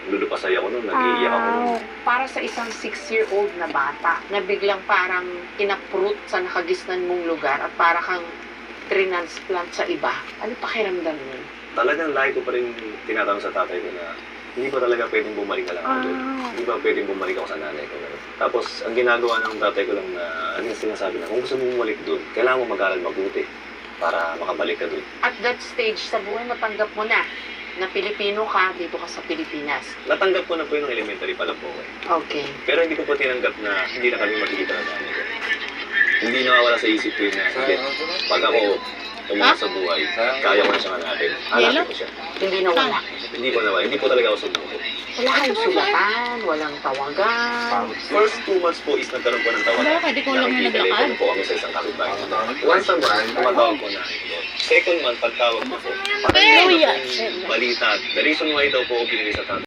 lulupasay ako nun, nag-iiyak ako nun. Para sa isang 6-year-old na bata na biglang parang inaprut sa nakagisnan mong lugar at para kang transplant sa iba, ano pakiramdam mo? Talagang lagi ko pa rin tinatanong sa tatay ko na hindi ba talaga pwedeng bumalik na lang ako doon? Hindi ba pwedeng bumalik ako sa nanay ko? Tapos, ang ginagawa ng tatay ko lang na, ano yung sinasabi na, kung gusto mo bumalik doon, kailangan mo mag-aral mabuti para makabalik ka doon. At that stage sa buhay, natanggap mo na Pilipino ka, dito ka sa Pilipinas. Natanggap ko na po yung elementary pa lang po eh. Okay. Pero hindi ko po tinanggap na hindi na kami magkikita na nanay ko. Hindi nawawala sa isip ko yun na, hindi, pag ako umungat sa buhay, kaya ko na siyang hanapin. Hanapin ko siya. Hindi na wala. Hindi po nawala, hindi po talaga ako sumuko. Wala kayong sulatan, walang tawagan. First 2 months po is nagkaroon po ng tawagan. Bakit? Di ko lang Nakikita naglakad. po kami sa isang kapitbahay. Once a month, tumatawag po na. Second month, pagtawag ko po. Parang Pero meron yan. pong balita. The reason why daw po ako binili sa tatay.